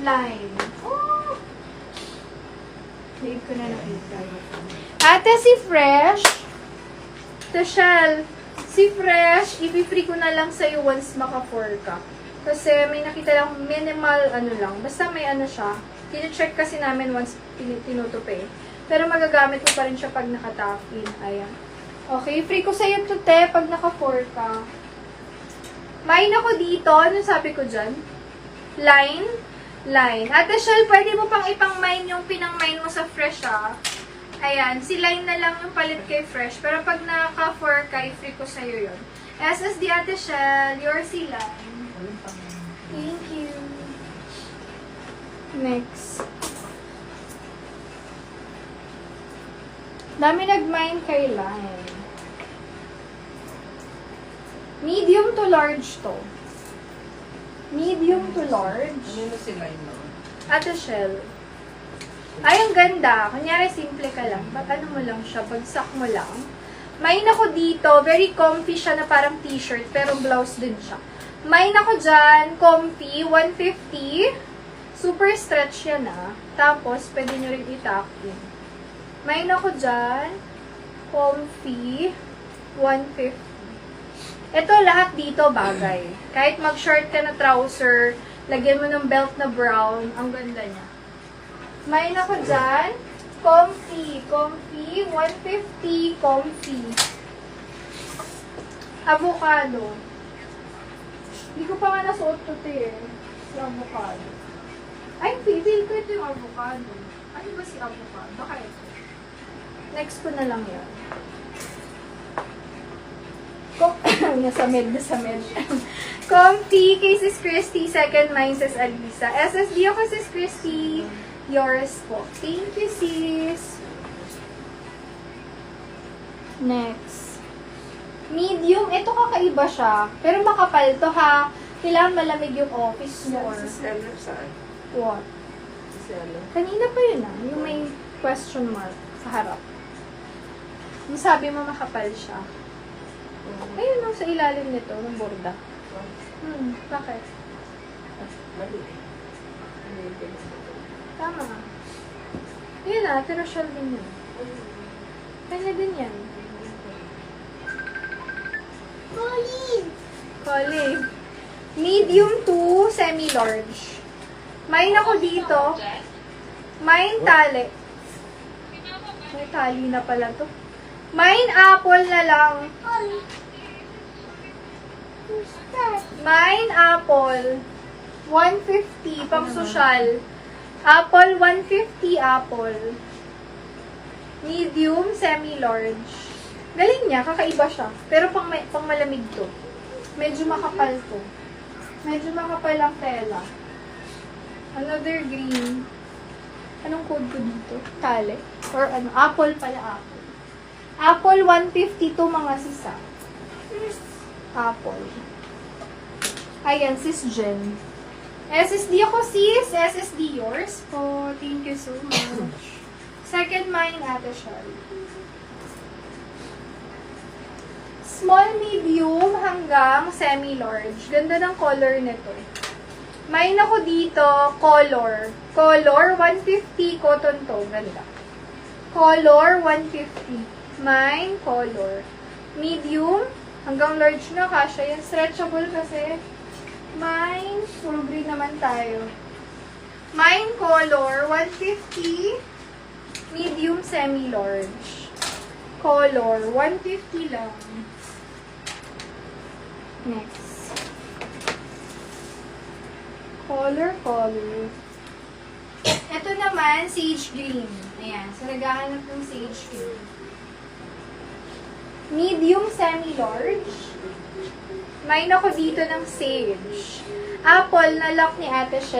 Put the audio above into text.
Line. Oh! Leave ko na nakita. Ate, si Fresh. Tashel, si Fresh, i-free ko na lang sa'yo once maka-4 ka. Kasi may nakita lang minimal ano lang. Basta may ano siya. Tine-check kasi namin once tinutupi. Pero magagamit ko pa rin siya pag naka-tap-in. Ayan. Okay, free ko sa'yo to, te, pag naka-4 ka. Main ako dito. Ano sabi ko dyan? Line. Line. Ate Shell, pwede mo pang ipang-mine yung pinang-mine mo sa Fresh, ah. Ayan. Si Line na lang yung palit kay Fresh. Pero pag naka-4 ka, free ko sa'yo yun. SSD, Ate Shell. Your si Line. Thank you. Next. Dami nag-mine kay Line. Medium to large to. Medium to large. Ano na sila yun? Ate Shell. Ay, ang ganda. Kunyari, simple ka lang. Ba't ano mo lang siya? Bagsak mo lang. May ako dito. Very comfy siya na parang t-shirt. Pero blouse din siya. May ako dyan. Comfy. 150. Super stretch yan, ah. Tapos, pwede nyo rin i-tuck in. May ako dyan. Comfy. 150. Ito lahat dito bagay. Kahit mag-short ka na trouser, lagyan mo ng belt na brown, ang ganda niya. May ako dyan, comfy, comfy, 150, comfy. Avocado. Hindi ko pa nga nasuot to eh. Si avocado. Ay, feel ko ito yung avocado. Ano ba si avocado? Baka ito. Next ko na lang yan. nasa med. Comfy, kay Sis Christy. Second mine, Sis Alisa. SSD ako, Sis Christy. Yours po. Thank you, sis. Next. Medium. Ito kakaiba siya. Pero makapal to, ha. Kailangan malamig yung office mo. Si seller saan? What? Si seller. Kanina pa yun, ah. Yung may question mark sa harap. Yung sabi mo makapal siya. Ayun lang sa ilalim nito, ng borda. Bakit? Mali. Tama. Ayun na, tirasyal din yun. Kanya din yan. Collie. Medium to semi-large. Mine ako dito. Mine tali. May tali na pala to. Mine apple na lang. Mine apple. 150 pang social. Apple 150 apple. Medium, semi-large. Galing niya, kakaiba siya. Pero pang malamig to. Medyo makapal to. Medyo makapal ang tela. Another green. Anong code ko dito? Tale? Or ano? Apple pala, apple. Apple 150 to mga sisa. Apple. Ayan, sis Jen. SSD ako, sis. SSD yours po. Thank you so much. Second mine, Ate Shari. Small, medium, hanggang semi-large. Ganda ng color nito. Mine ako dito, color. Color, 150, cotton to. Ganda. Color, 150. Mine, color. Medium, hanggang large na, kasha yan. Stretchable kasi. Mine, full green naman tayo. Mine, color, 150. Medium, semi-large. Color, 150 lang. Next. Color. Ito naman, sage green. Ayan. So, naghahanap ng sage green. Medium, semi-large. Mine ako dito ng sage. Apple na lock ni Ate Shell.